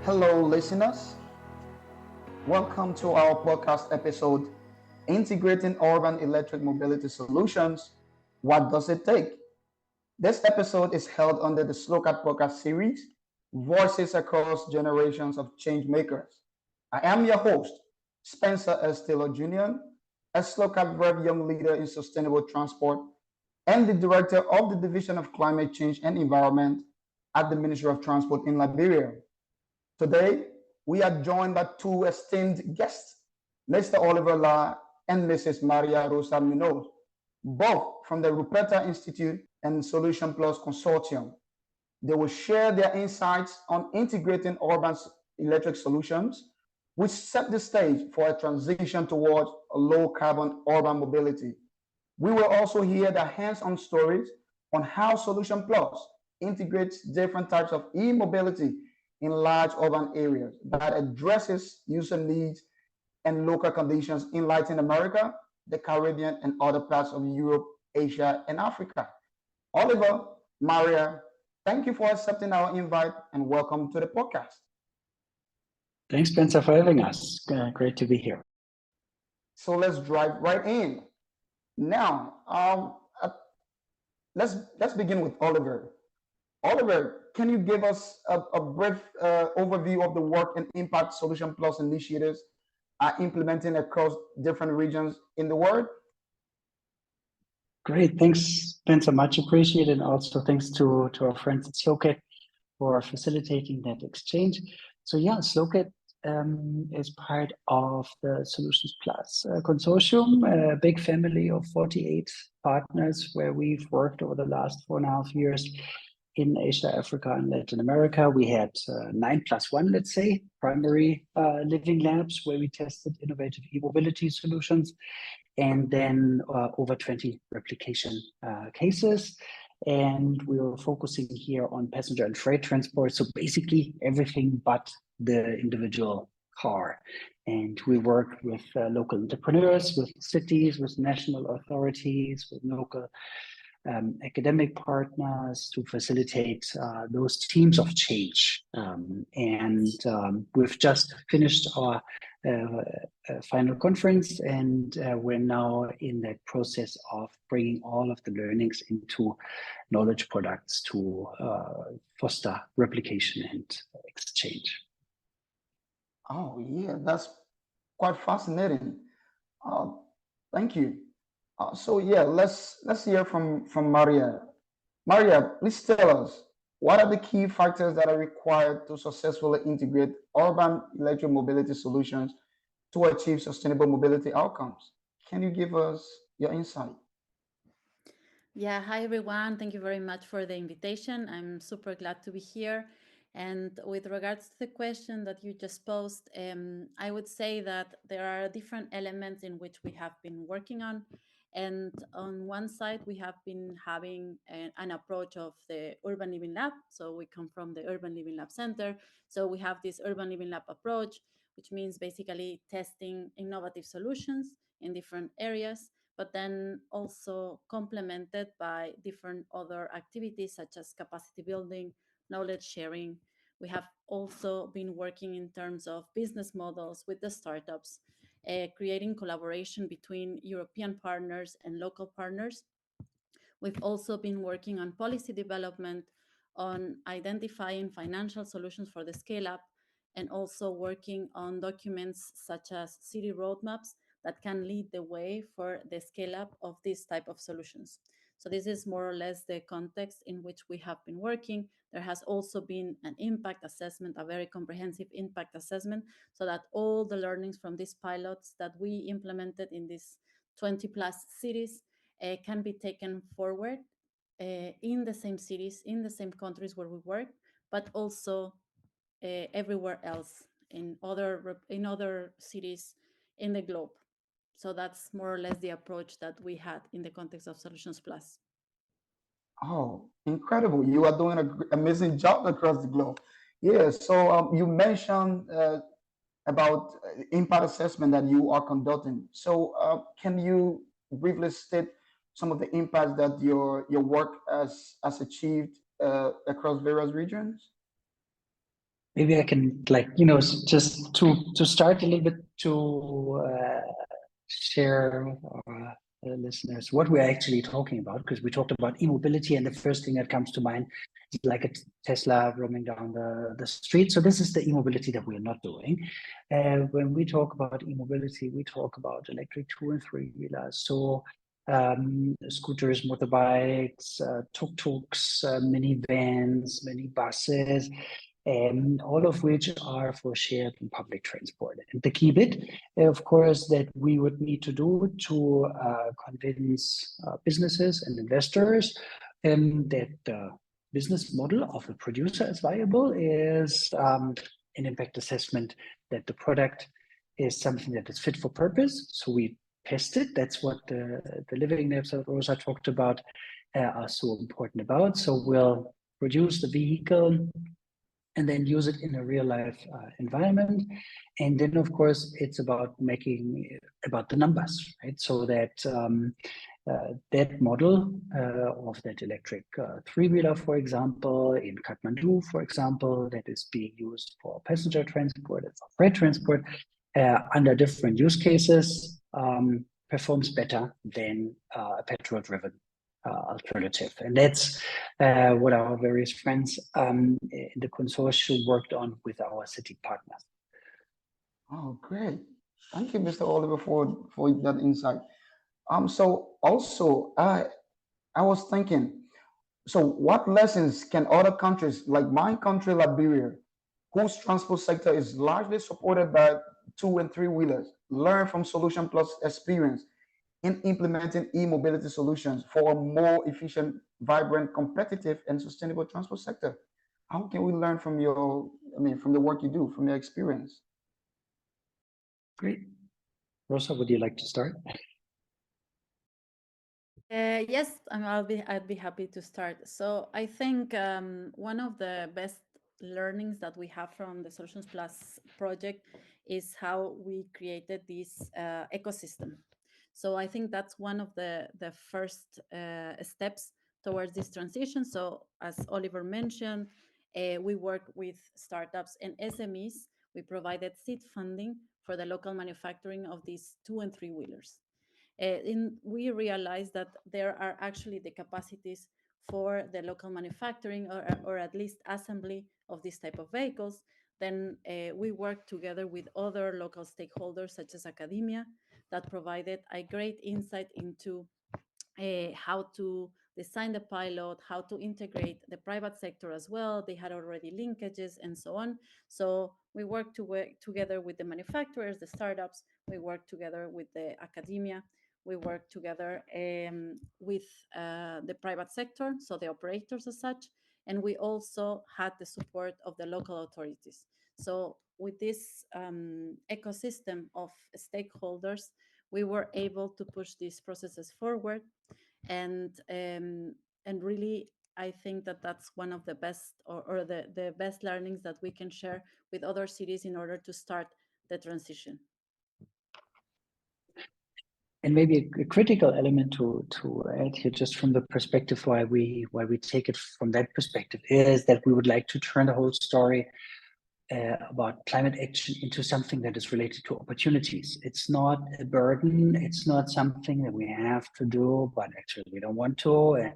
Hello, listeners. Welcome to our podcast episode, Integrating Urban Electric Mobility Solutions. What does it take? This episode is held under the SLOCAT podcast series, Voices Across Generations of Change Makers. I am your host, Spencer S. Taylor Jr., a SLOCAT Rev Young Leader in Sustainable Transport and the Director of the Division of Climate Change and Environment at the Ministry of Transport in Liberia. Today, we are joined by two esteemed guests, Mr. Oliver La and Mrs. María Rosa Muñoz, both from the Wuppertal Institute and SOLUTIONSplus Consortium. They will share their insights on integrating urban electric solutions, which set the stage for a transition towards a low-carbon urban mobility. We will also hear their hands-on stories on how SOLUTIONSplus integrates different types of e-mobility in large urban areas that addresses user needs and local conditions in Latin America, the Caribbean, and other parts of Europe, Asia, and Africa. Oliver, Maria, thank you for accepting our invite and welcome to the podcast. Thanks, Spencer, for having us. Great to be here. So let's dive right in. Now, let's begin with Oliver. Oliver, can you give us a brief overview of the work and impact SOLUTIONSplus initiatives are implementing across different regions in the world? Great, thanks, Spencer, much appreciated. And also thanks to our friends at SLOCAT for facilitating that exchange. So yeah, SLOCAT is part of the SOLUTIONSplus consortium, a big family of 48 partners where we've worked over the last 4.5 years in Asia, Africa, and Latin America. We had 9+1, let's say, primary living labs where we tested innovative e-mobility solutions, and then over 20 replication cases. And we were focusing here on passenger and freight transport, so basically everything but the individual car. And we worked with local entrepreneurs, with cities, with national authorities, with local academic partners to facilitate those teams of change. We've just finished our final conference, and we're now in that process of bringing all of the learnings into knowledge products to foster replication and exchange. Oh, yeah, that's quite fascinating. Thank you. So yeah, let's hear from Maria. Maria, please tell us, what are the key factors that are required to successfully integrate urban electric mobility solutions to achieve sustainable mobility outcomes? Can you give us your insight? Yeah, hi everyone. Thank you very much for the invitation. I'm super glad to be here. And with regards to the question that you just posed, I would say that there are different elements in which we have been working on. And on one side, we have been having an approach of the Urban Living Lab. So we come from the Urban Living Lab Center. So we have this Urban Living Lab approach, which means basically testing innovative solutions in different areas, but then also complemented by different other activities such as capacity building, knowledge sharing. We have also been working in terms of business models with the startups, creating collaboration between European partners and local partners. We've also been working on policy development, on identifying financial solutions for the scale up, and also working on documents such as city roadmaps that can lead the way for the scale up of this type of solutions. So this is more or less the context in which we have been working. There has also been an impact assessment, a very comprehensive impact assessment, so that all the learnings from these pilots that we implemented in these 20+ cities can be taken forward in the same cities, in the same countries where we work, but also everywhere else in other cities in the globe. So that's more or less the approach that we had in the context of SOLUTIONSplus. Oh, incredible. You are doing an amazing job across the globe. Yeah, so you mentioned about impact assessment that you are conducting. So can you briefly state some of the impacts that your work has achieved across various regions? Maybe I can, just to start a little bit to share with our listeners what we're actually talking about, because we talked about e-mobility, and the first thing that comes to mind is like a Tesla roaming down the street. So this is the e-mobility that we're not doing. When we talk about e-mobility, we talk about electric 2- and 3-wheelers. So scooters, motorbikes, tuk-tuks, minivans, minibuses, all of which are for shared and public transport. And the key bit, of course, that we would need to do to convince businesses and investors that the business model of a producer is viable is an impact assessment that the product is something that is fit for purpose. So we test it. That's what the living labs that Rosa talked about are so important about. So we'll produce the vehicle and then use it in a real life environment. And then, of course, it's about about the numbers, right? So that that model of that electric 3-wheeler, for example, in Kathmandu, for example, that is being used for passenger transport and for freight transport under different use cases, performs better than a petrol-driven alternative. And that's what our various friends in the consortium worked on with our city partners. Oh, great. Thank you, Mr. Oliver, for that insight. So also, I was thinking, so what lessons can other countries, like my country, Liberia, whose transport sector is largely supported by 2- and 3-wheelers, learn from SOLUTIONSplus experience in implementing e-mobility solutions for a more efficient, vibrant, competitive, and sustainable transport sector? How can we learn from from the work you do, from your experience? Great. Rosa, would you like to start? Yes, I'd be happy to start. So I think one of the best learnings that we have from the SOLUTIONSplus project is how we created this ecosystem. So I think that's one of the first steps towards this transition. So as Oliver mentioned, we work with startups and SMEs. We provided seed funding for the local manufacturing of these 2- and 3-wheelers. We realized that there are actually the capacities for the local manufacturing or at least assembly of this type of vehicles. Then we worked together with other local stakeholders such as academia that provided a great insight into how to design the pilot, how to integrate the private sector as well. They had already linkages and so on. So we worked together with the manufacturers, the startups. We worked together with the academia. We worked together with the private sector, so the operators as such. And we also had the support of the local authorities. So with this ecosystem of stakeholders, we were able to push these processes forward, and really I think that that's one of the best or the best learnings that we can share with other cities in order to start the transition. And maybe a critical element to add here, just from the perspective why we take it from that perspective, is that we would like to turn the whole story about climate action into something that is related to opportunities. It's not a burden. It's not something that we have to do, but actually we don't want to.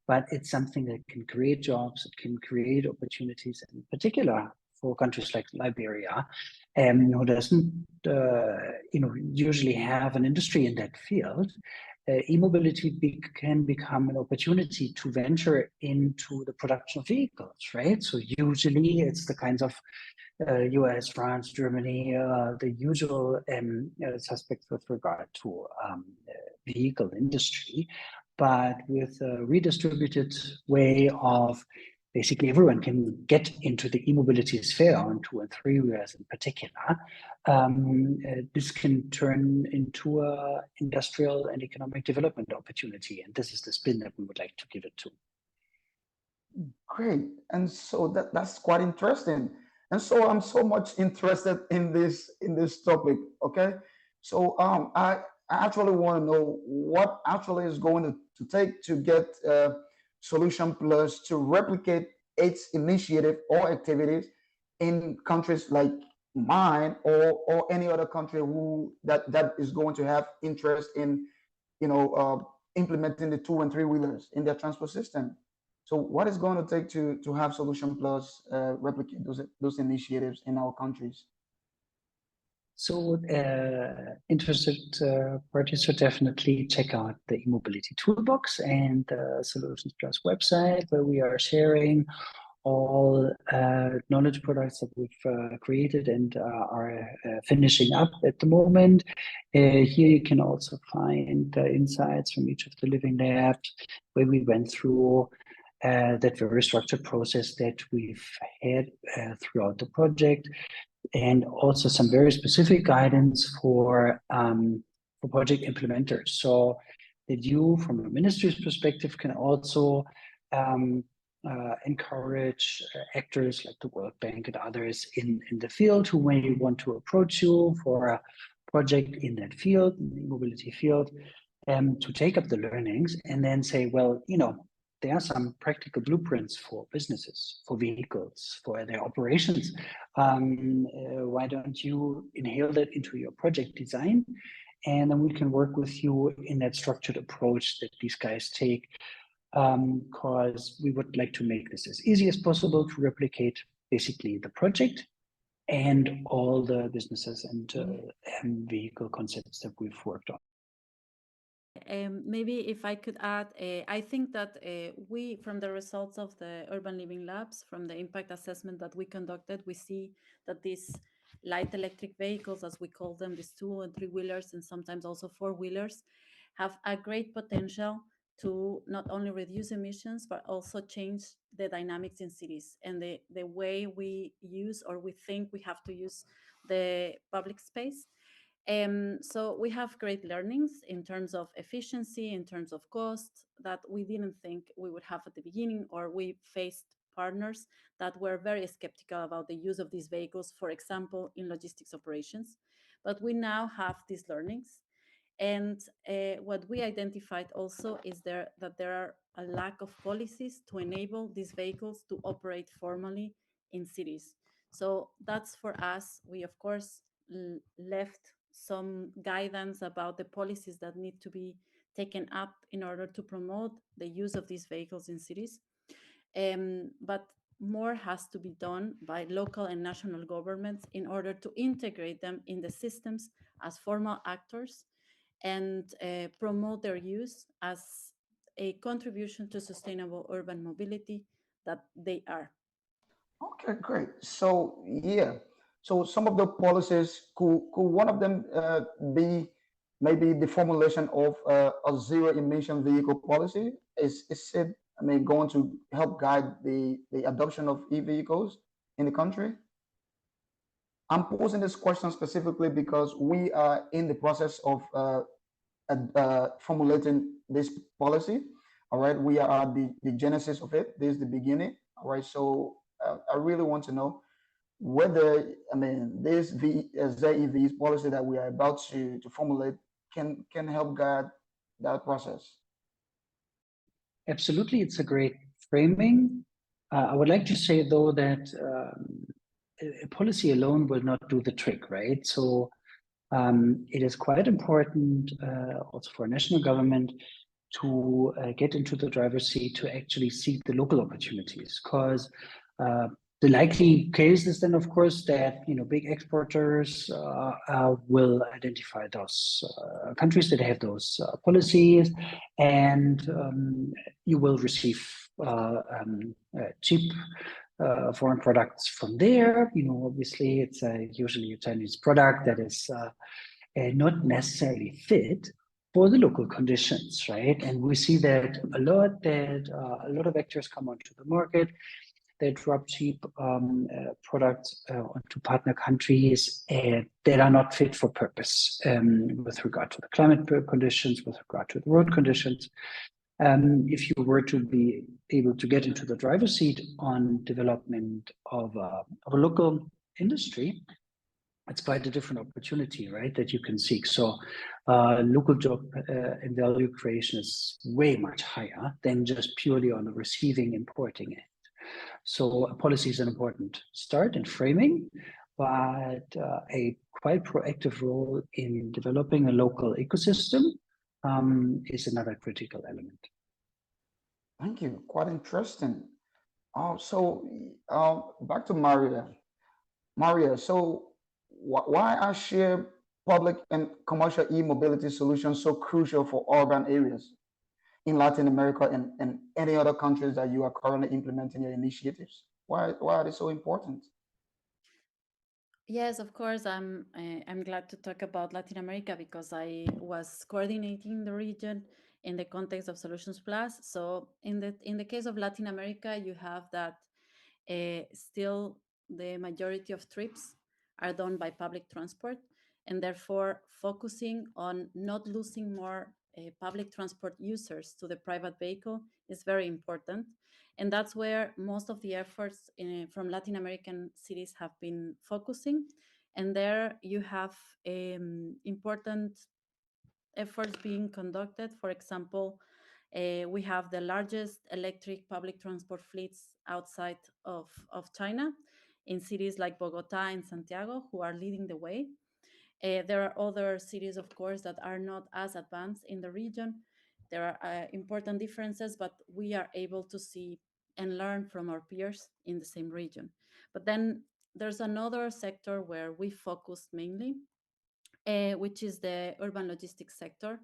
But it's something that can create jobs. It can create opportunities, in particular for countries like Liberia, who doesn't, usually have an industry in that field. E-mobility can become an opportunity to venture into the production of vehicles, right? So usually it's the kinds of US, France, Germany, the usual suspects with regard to vehicle industry, but with a redistributed way of basically everyone can get into the e-mobility sphere on 2- and 3-wheelers in particular. This can turn into a industrial and economic development opportunity, and this is the spin that we would like to give it to. Great. And so that's quite interesting. And so I'm so much interested in this topic. Okay. So I actually want to know what actually is going to take to get SOLUTIONSplus to replicate its initiative or activities in countries like mine or any other country that is going to have interest in implementing the 2 and 3 wheelers in their transport system. So what is going to take to have SOLUTIONSplus replicate those initiatives in our countries? So interested parties should definitely check out the e-mobility toolbox and the SOLUTIONSplus website, where we are sharing all knowledge products that we've created and are finishing up at the moment. Here you can also find the insights from each of the living labs, where we went through that very structured process that we've had throughout the project, and also some very specific guidance for project implementers, so that you, from a ministry's perspective, can also encourage actors like the World Bank and others in the field who may want to approach you for a project in that field, in the mobility field, to take up the learnings and then say, well, there are some practical blueprints for businesses, for vehicles, for their operations. Why don't you inhale that into your project design? And then we can work with you in that structured approach that these guys take, because we would like to make this as easy as possible to replicate basically the project and all the businesses and vehicle concepts that we've worked on. Maybe if I could add, I think that we, from the results of the Urban Living Labs, from the impact assessment that we conducted, we see that these light electric vehicles, as we call them, these 2 and 3 wheelers, and sometimes also 4 wheelers, have a great potential to not only reduce emissions, but also change the dynamics in cities and the way we use, or we think we have to use, the public space. So we have great learnings in terms of efficiency, in terms of cost, that we didn't think we would have at the beginning, or we faced partners that were very skeptical about the use of these vehicles, for example, in logistics operations. But we now have these learnings. And what we identified also is that there are a lack of policies to enable these vehicles to operate formally in cities. So that's for us. We, of course, left some guidance about the policies that need to be taken up in order to promote the use of these vehicles in cities. But more has to be done by local and national governments in order to integrate them in the systems as formal actors and promote their use as a contribution to sustainable urban mobility that they are. Okay, great. So yeah, so some of the policies, could one of them be maybe the formulation of a zero emission vehicle policy? Is it, going to help guide the adoption of e-vehicles in the country? I'm posing this question specifically because we are in the process of formulating this policy. All right, we are at the genesis of it. This is the beginning. All right, so I really want to know whether this ZEV's policy that we are about to formulate can help guide that process. Absolutely, it's a great framing. I would like to say, though, that a policy alone will not do the trick, right? So it is quite important also for a national government to get into the driver's seat, to actually seek the local opportunities, because the likely case is then, of course, that big exporters will identify those countries that have those policies, and you will receive cheap foreign products from there. Obviously, it's usually a Chinese product that is not necessarily fit for the local conditions, right? And we see that a lot of actors come onto the market. They drop cheap products onto partner countries that are not fit for purpose with regard to the climate conditions, with regard to the road conditions. If you were to be able to get into the driver's seat on development of a local industry, it's quite a different opportunity, right, that you can seek. So local job and value creation is way much higher than just purely on the receiving, importing end. So a policy is an important start in framing, but a quite proactive role in developing a local ecosystem is another critical element. Thank you. Quite interesting. Back to Maria. Maria, so why are shared public and commercial e-mobility solutions so crucial for urban areas in Latin America and any other countries that you are currently implementing your initiatives? Why are they so important? Yes, of course. I'm glad to talk about Latin America because I was coordinating the region in the context of SOLUTIONSplus. So in the case of Latin America, you have that still the majority of trips are done by public transport, and therefore focusing on not losing more public transport users to the private vehicle is very important. And that's where most of the efforts from Latin American cities have been focusing. And there you have important efforts being conducted. For example, we have the largest electric public transport fleets outside of China in cities like Bogota and Santiago, who are leading the way. There are other cities, of course, that are not as advanced in the region. There are important differences, but we are able to see and learn from our peers in the same region. But then there's another sector where we focused mainly, which is the urban logistics sector.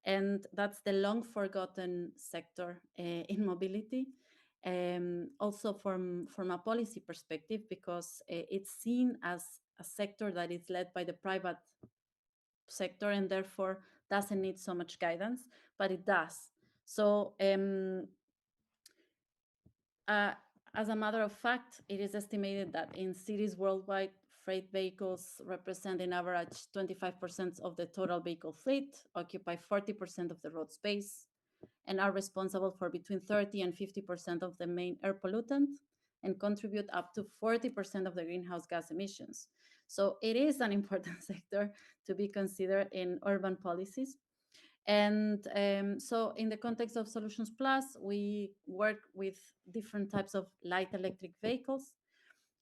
And that's the long forgotten sector in mobility. Also from a policy perspective, because it's seen as a sector that is led by the private sector and therefore doesn't need so much guidance, but it does. So as a matter of fact, it is estimated that in cities worldwide, freight vehicles represent an average 25% of the total vehicle fleet, occupy 40% of the road space, and are responsible for between 30 and 50% of the main air pollutant and contribute up to 40% of the greenhouse gas emissions. So it is an important sector to be considered in urban policies. And so in the context of SOLUTIONSplus, we work with different types of light electric vehicles.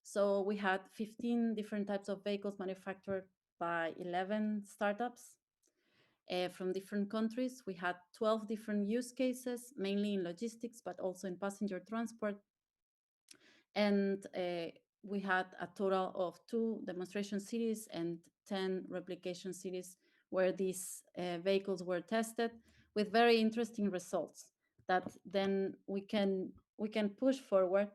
So we had 15 different types of vehicles manufactured by 11 startups from different countries. We had 12 different use cases, mainly in logistics, but also in passenger transport. And we had a total of 2 demonstration cities and 10 replication cities where these vehicles were tested with very interesting results that then we can push forward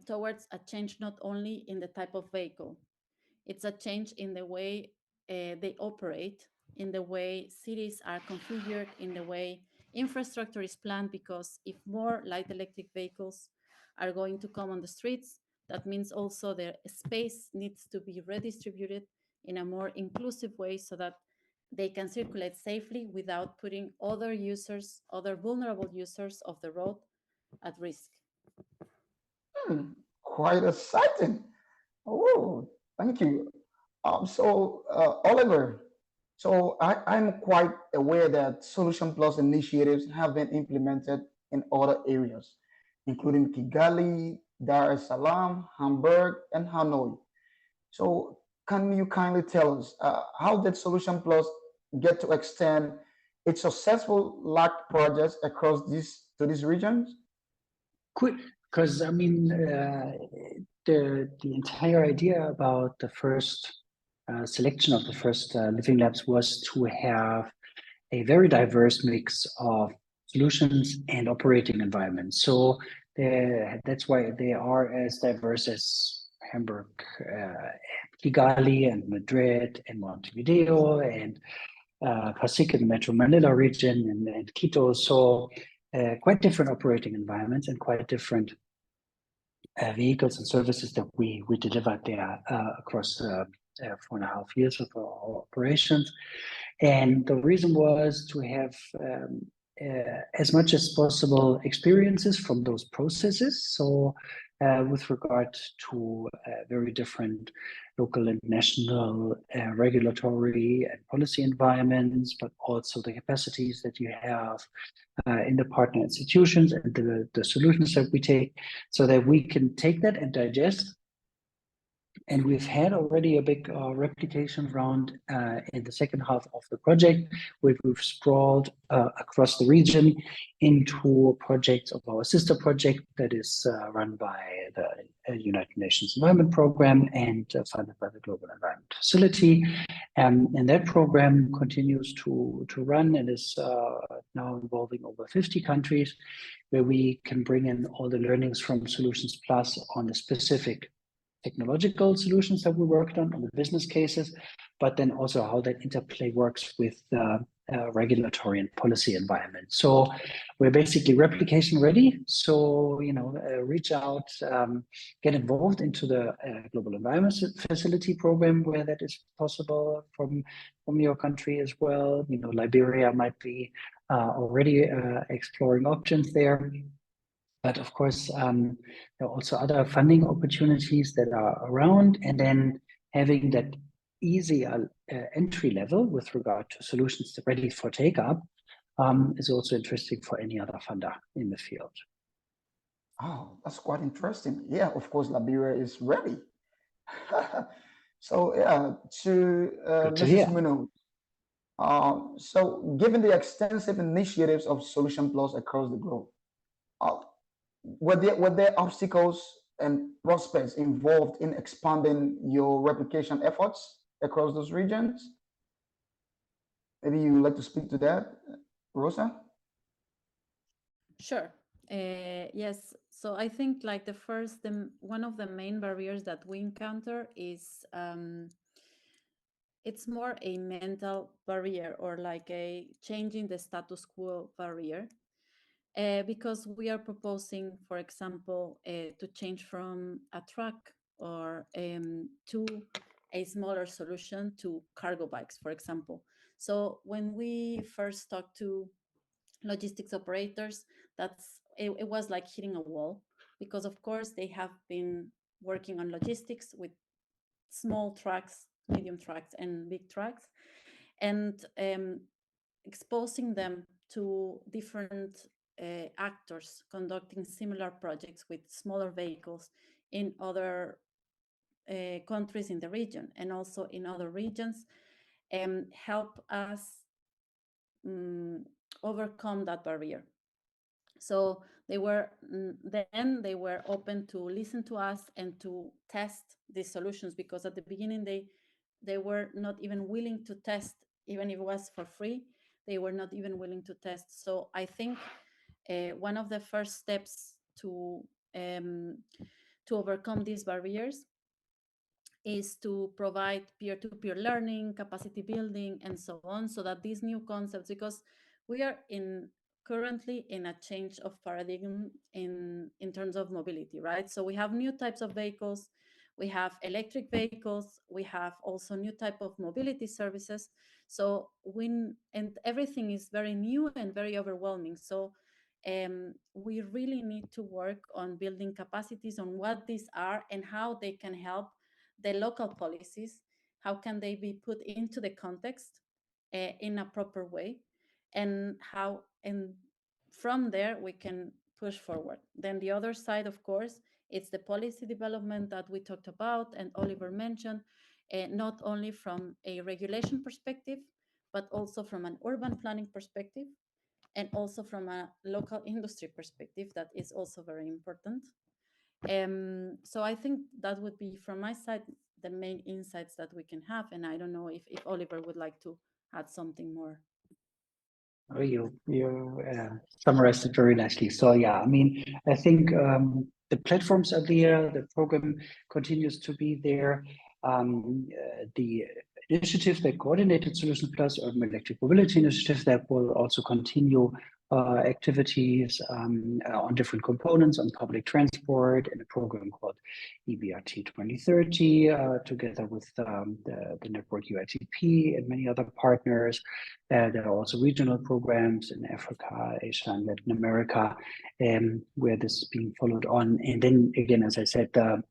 towards a change not only in the type of vehicle. It's a change in the way they operate, in the way cities are configured, in the way infrastructure is planned, because if more light electric vehicles are going to come on the streets, that means also their space needs to be redistributed in a more inclusive way so that they can circulate safely without putting other users, other vulnerable users of the road at risk. Quite exciting. Oh, thank you. Oliver, so I'm quite aware that Solution Plus initiatives have been implemented in other areas, including Kigali, Dar es Salaam, Hamburg, and Hanoi. So can you kindly tell us how did Solution Plus get to extend its successful LAC projects across these regions? Good, because I mean, the entire idea about the first selection of the first living labs was to have a very diverse mix of solutions and operating environments. So that's why they are as diverse as Hamburg, Kigali, and Madrid, and Montevideo, and Pasig in the Metro Manila region, and Quito. So quite different operating environments and quite different vehicles and services that we delivered there across 4.5 years of our operations. And the reason was to have as much as possible experiences from those processes. So with regard to very different local and national regulatory and policy environments, but also the capacities that you have in the partner institutions and the solutions that we take, so that we can take that and digest. And we've had already a big replication round in the second half of the project, where we've sprawled across the region into projects of our sister project that is run by the United Nations Environment Program and funded by the Global Environment Facility. And that program continues to run and is now involving over 50 countries, where we can bring in all the learnings from SOLUTIONSplus on the specific technological solutions that we worked on the business cases, but then also how that interplay works with the regulatory and policy environment. So we're basically replication ready. So, reach out, get involved into the Global Environment Facility program where that is possible from your country as well. Liberia might be already exploring options there. But of course, there are also other funding opportunities that are around, and then having that easy entry level with regard to solutions ready for take up is also interesting for any other funder in the field. Oh, that's quite interesting. Yeah, of course, Liberia is ready. So yeah, to Mrs. Muñoz. So given the extensive initiatives of SOLUTIONSplus across the globe, were there obstacles and prospects involved in expanding your replication efforts across those regions? Maybe you would like to speak to that, Rosa? Sure. Yes. So I think like one of the main barriers that we encounter is it's more a mental barrier, or like a changing the status quo barrier. Because we are proposing, for example, to change from a truck or to a smaller solution to cargo bikes, for example. So when we first talked to logistics operators, it was like hitting a wall, because of course they have been working on logistics with small trucks, medium trucks, and big trucks, and exposing them to different actors conducting similar projects with smaller vehicles in other countries in the region and also in other regions, help us overcome that barrier. So they were open to listen to us and to test these solutions, because at the beginning they were not even willing to test, even if it was for free. They were not even willing to test. So I think one of the first steps to overcome these barriers is to provide peer-to-peer learning, capacity building, and so on, so that these new concepts, because we are currently in a change of paradigm in terms of mobility, right? So we have new types of vehicles, we have electric vehicles, we have also new type of mobility services. So and everything is very new and very overwhelming. So we really need to work on building capacities on what these are and how they can help the local policies. How can they be put into the context in a proper way, and from there we can push forward. Then the other side, of course, it's the policy development that we talked about and Oliver mentioned, not only from a regulation perspective, but also from an urban planning perspective, and also from a local industry perspective that is also very important. So I think that would be from my side the main insights that we can have, and I don't know if Oliver would like to add something more. Oh, you summarized it very nicely. So yeah, I mean, I think the platforms are there, the program continues to be there. The initiative that coordinated SOLUTIONSplus, Urban Electric Mobility Initiative, that will also continue activities on different components on public transport in a program called EBRT 2030, together with the network UITP and many other partners. There are also regional programs in Africa, Asia, and Latin America, where this is being followed on. And then again, as I said, the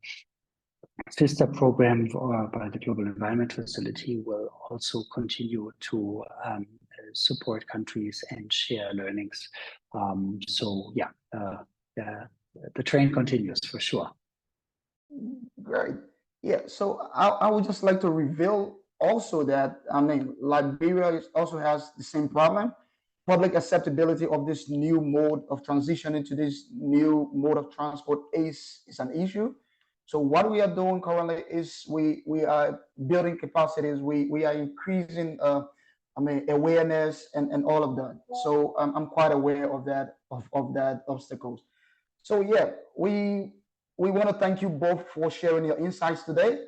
sister program by the Global Environment Facility will also continue to support countries and share learnings. So yeah, the train continues for sure. Great. Yeah, so I would just like to reveal also that, Liberia also has the same problem. Public acceptability of this new mode of transitioning to this new mode of transport is an issue. So what we are doing currently is we are building capacities, we are increasing awareness and all of that. So I'm quite aware of that obstacles. So yeah, we want to thank you both for sharing your insights today.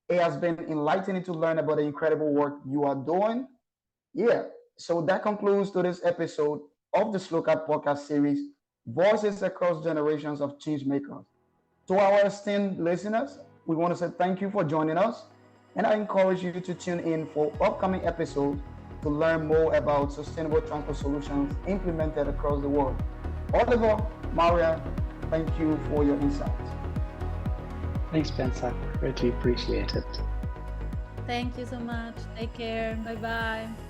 It has been enlightening to learn about the incredible work you are doing. Yeah, so that concludes today's episode of the SLOCAT podcast series, Voices Across Generations of Change Makers. To our esteemed listeners, we want to say thank you for joining us, and I encourage you to tune in for upcoming episodes to learn more about sustainable transport solutions implemented across the world. Oliver, Maria, thank you for your insights. Thanks, Spencer. Greatly appreciate it. Thank you so much. Take care. Bye-bye.